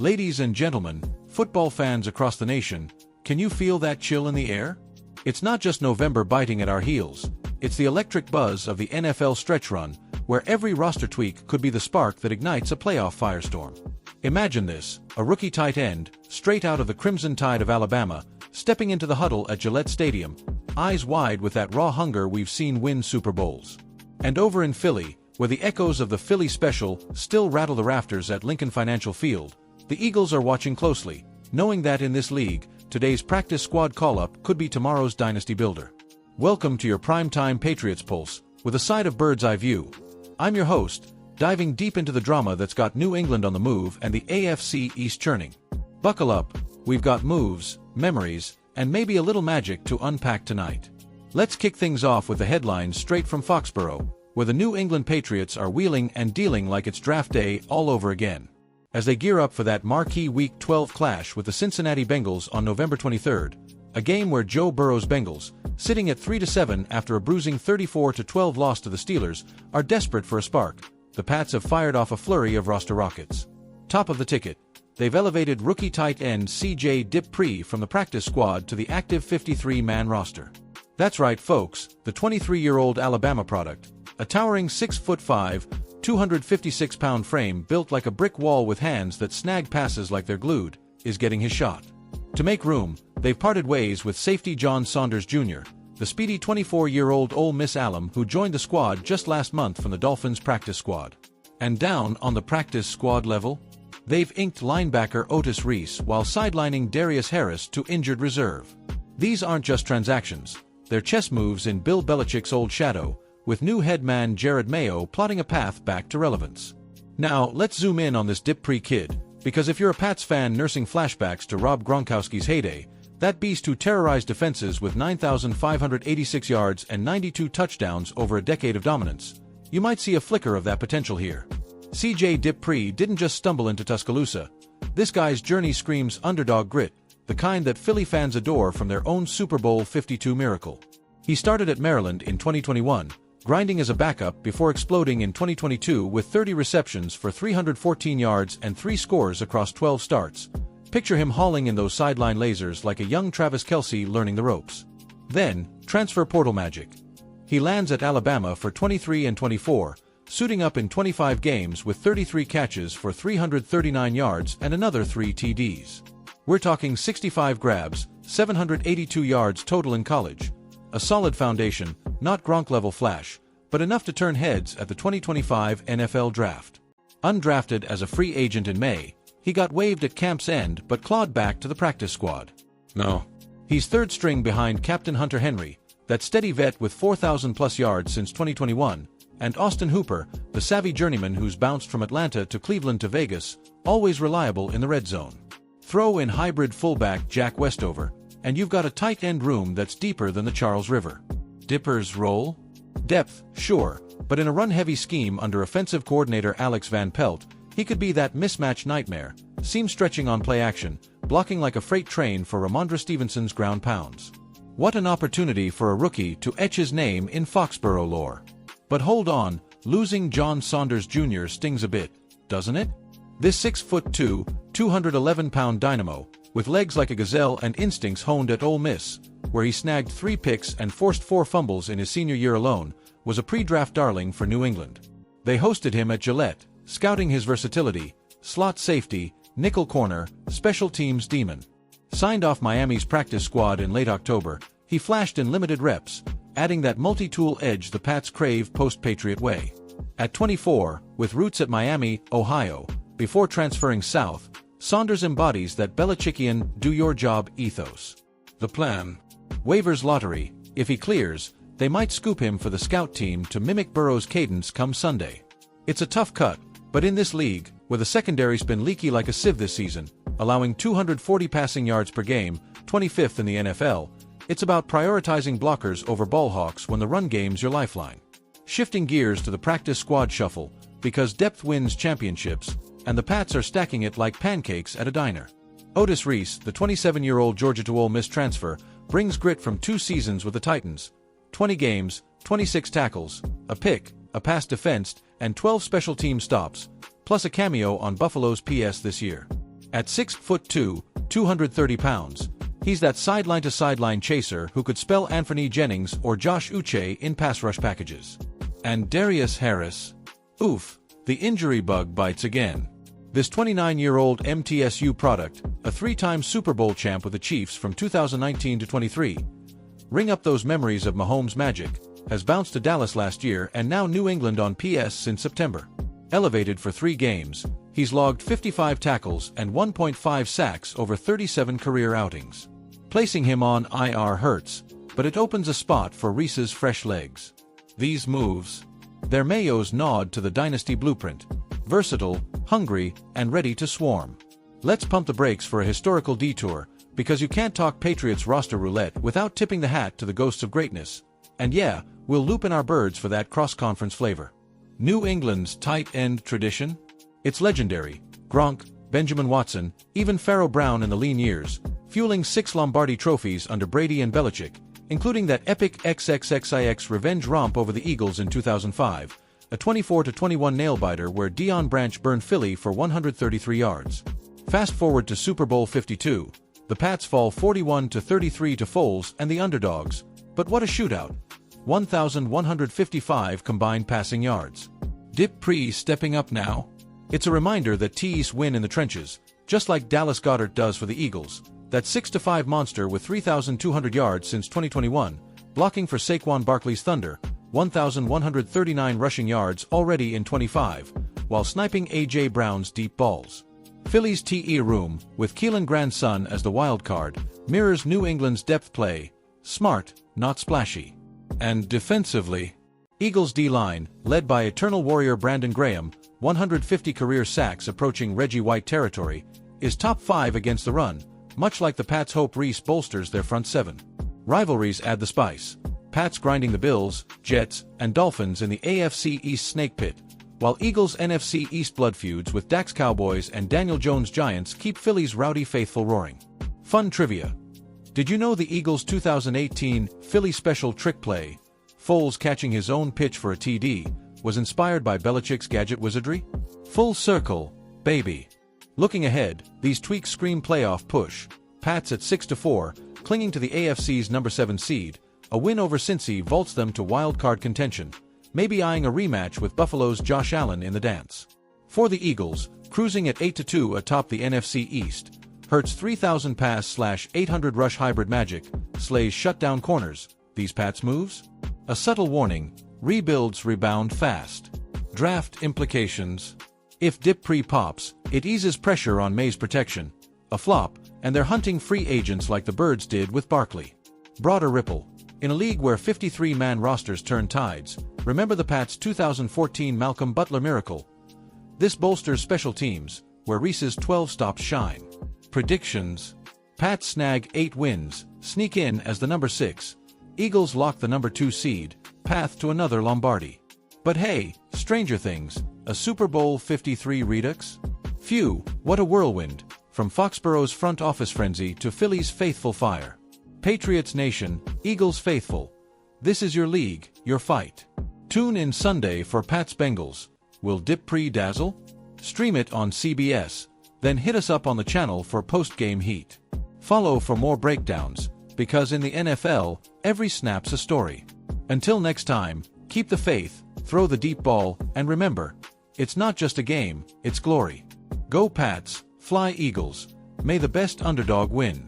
Ladies and gentlemen, football fans across the nation, can you feel that chill in the air? It's not just November biting at our heels, it's the electric buzz of the NFL stretch run, where every roster tweak could be the spark that ignites a playoff firestorm. Imagine this, a rookie tight end, straight out of the Crimson Tide of Alabama, stepping into the huddle at Gillette Stadium, eyes wide with that raw hunger we've seen win Super Bowls. And over in Philly, where the echoes of the Philly Special still rattle the rafters at Lincoln Financial Field, the Eagles are watching closely, knowing that in this league, today's practice squad call-up could be tomorrow's dynasty builder. Welcome to your primetime Patriots Pulse, with a side of bird's eye view. I'm your host, diving deep into the drama that's got New England on the move and the AFC East churning. Buckle up, we've got moves, memories, and maybe a little magic to unpack tonight. Let's kick things off with the headlines straight from Foxborough, where the New England Patriots are wheeling and dealing like it's draft day all over again, as they gear up for that marquee Week 12 clash with the Cincinnati Bengals on November 23rd, a game where Joe Burrow's Bengals, sitting at 3-7 after a bruising 34-12 loss to the Steelers, are desperate for a spark. The Pats have fired off a flurry of roster rockets. Top of the ticket, they've elevated rookie tight end C.J. Dippre from the practice squad to the active 53-man roster. That's right, folks, the 23-year-old Alabama product, a towering 6'5", 256-pound frame built like a brick wall with hands that snag passes like they're glued, is getting his shot. To make room, they've parted ways with safety John Saunders Jr., the speedy 24-year-old Ole Miss alum who joined the squad just last month from the Dolphins practice squad. And down on the practice squad level, they've inked linebacker Otis Reese while sidelining Darius Harris to injured reserve. These aren't just transactions, they're chess moves in Bill Belichick's old shadow, with new head man Jared Maye plotting a path back to relevance. Now, let's zoom in on this Dippre kid, because if you're a Pats fan nursing flashbacks to Rob Gronkowski's heyday, that beast who terrorized defenses with 9,586 yards and 92 touchdowns over a decade of dominance, you might see a flicker of that potential here. C.J. Dippre didn't just stumble into Tuscaloosa. This guy's journey screams underdog grit, the kind that Philly fans adore from their own Super Bowl 52 miracle. He started at Maryland in 2021, grinding as a backup before exploding in 2022 with 30 receptions for 314 yards and 3 scores across 12 starts. Picture him hauling in those sideline lasers like a young Travis Kelce learning the ropes. Then, transfer portal magic. He lands at Alabama for 23 and 24, suiting up in 25 games with 33 catches for 339 yards and another 3 TDs. We're talking 65 grabs, 782 yards total in college. A solid foundation, not Gronk-level flash, but enough to turn heads at the 2025 NFL Draft. Undrafted as a free agent in May, he got waived at camp's end but clawed back to the practice squad. No. He's third string behind Captain Hunter Henry, that steady vet with 4,000-plus yards since 2021, and Austin Hooper, the savvy journeyman who's bounced from Atlanta to Cleveland to Vegas, always reliable in the red zone. Throw in hybrid fullback Jack Westover, and you've got a tight end room that's deeper than the Charles River. Dipper's role? Depth, sure, but in a run-heavy scheme under offensive coordinator Alex Van Pelt, he could be that mismatch nightmare, seam stretching on play action, blocking like a freight train for Ramondre Stevenson's ground pounds. What an opportunity for a rookie to etch his name in Foxborough lore. But hold on, losing John Saunders Jr. stings a bit, doesn't it? This 6'2", 211-pound dynamo, with legs like a gazelle and instincts honed at Ole Miss, where he snagged 3 picks and forced 4 fumbles in his senior year alone, was a pre-draft darling for New England. They hosted him at Gillette, scouting his versatility, slot safety, nickel corner, special teams demon. Signed off Miami's practice squad in late October, he flashed in limited reps, adding that multi-tool edge the Pats crave post-Patriot way. At 24, with roots at Miami, Ohio, before transferring south, Saunders embodies that Belichickian do-your-job ethos. The plan? Waivers lottery. If he clears, they might scoop him for the scout team to mimic Burrow's cadence come Sunday. It's a tough cut, but in this league, where the secondary's been leaky like a sieve this season, allowing 240 passing yards per game, 25th in the NFL, it's about prioritizing blockers over ballhawks when the run game's your lifeline. Shifting gears to the practice squad shuffle, because depth wins championships, and the Pats are stacking it like pancakes at a diner. Otis Reese, the 27-year-old Georgia to Ole Miss transfer, brings grit from 2 seasons with the Titans. 20 games, 26 tackles, a pick, a pass defensed, and 12 special team stops, plus a cameo on Buffalo's PS this year. At 6'2", 230 pounds, he's that sideline-to-sideline chaser who could spell Anthony Jennings or Josh Uche in pass rush packages. And Darius Harris? Oof, the injury bug bites again. This 29-year-old MTSU product, a three-time Super Bowl champ with the Chiefs from 2019 to 23, ring up those memories of Mahomes' magic, has bounced to Dallas last year and now New England on PS since September. Elevated for 3 games, he's logged 55 tackles and 1.5 sacks over 37 career outings, placing him on IR hurts, but it opens a spot for Reese's fresh legs. These moves, they're Mayo's nod to the dynasty blueprint: versatile, hungry, and ready to swarm. Let's pump the brakes for a historical detour, because you can't talk Patriots roster roulette without tipping the hat to the ghosts of greatness. And yeah, we'll loop in our birds for that cross-conference flavor. New England's tight end tradition? It's legendary. Gronk, Benjamin Watson, even Pharaoh Brown in the lean years, fueling 6 Lombardi trophies under Brady and Belichick, including that epic XXXIX revenge romp over the Eagles in 2005, a 24-21 nail-biter where Deion Branch burned Philly for 133 yards. Fast forward to Super Bowl 52, the Pats fall 41-33 to Foles and the underdogs, but what a shootout. 1,155 combined passing yards. Dip Pre stepping up now? It's a reminder that T's win in the trenches, just like Dallas Goedert does for the Eagles, that 6-5 monster with 3,200 yards since 2021, blocking for Saquon Barkley's Thunder, 1,139 rushing yards already in 25, while sniping A.J. Brown's deep balls. Philly's TE room, with Keelan Grandson as the wild card, mirrors New England's depth play: smart, not splashy. And defensively, Eagles' D-line, led by Eternal Warrior Brandon Graham, 150 career sacks approaching Reggie White territory, is top 5 against the run, much like the Pats' hope Reese bolsters their front 7. Rivalries add the spice: Pats grinding the Bills, Jets, and Dolphins in the AFC East snake pit, while Eagles' NFC East blood feuds with Dak's Cowboys and Daniel Jones' Giants keep Philly's rowdy faithful roaring. Fun trivia. Did you know the Eagles' 2018 Philly special trick play, Foles catching his own pitch for a TD, was inspired by Belichick's gadget wizardry? Full circle, baby. Looking ahead, these tweaks scream playoff push. Pats at 6-4, clinging to the AFC's number 7 seed, a win over Cincy vaults them to wild-card contention, maybe eyeing a rematch with Buffalo's Josh Allen in the dance. For the Eagles, cruising at 8-2 atop the NFC East, Hurts' 3,000 pass/800 rush hybrid magic slays shutdown corners. These Pats moves? A subtle warning: rebuilds rebound fast. Draft implications: if Dip Pre pops, it eases pressure on Maye's protection. A flop, and they're hunting free agents like the Birds did with Barkley. Broader ripple: in a league where 53-man rosters turn tides, remember the Pats' 2014 Malcolm Butler miracle. This bolsters special teams, where Reese's 12 stops shine. Predictions: Pats snag 8 wins, sneak in as the number 6. Eagles lock the number 2 seed, path to another Lombardi. But hey, stranger things, a Super Bowl 53 redux? Phew, what a whirlwind, from Foxborough's front office frenzy to Philly's faithful fire. Patriots Nation, Eagles faithful, this is your league, your fight. Tune in Sunday for Pats Bengals. Will Dip Pre dazzle? Stream it on CBS, then hit us up on the channel for post-game heat. Follow for more breakdowns, because in the NFL, every snap's a story. Until next time, keep the faith, throw the deep ball, and remember, it's not just a game, it's glory. Go Pats, fly Eagles, may the best underdog win.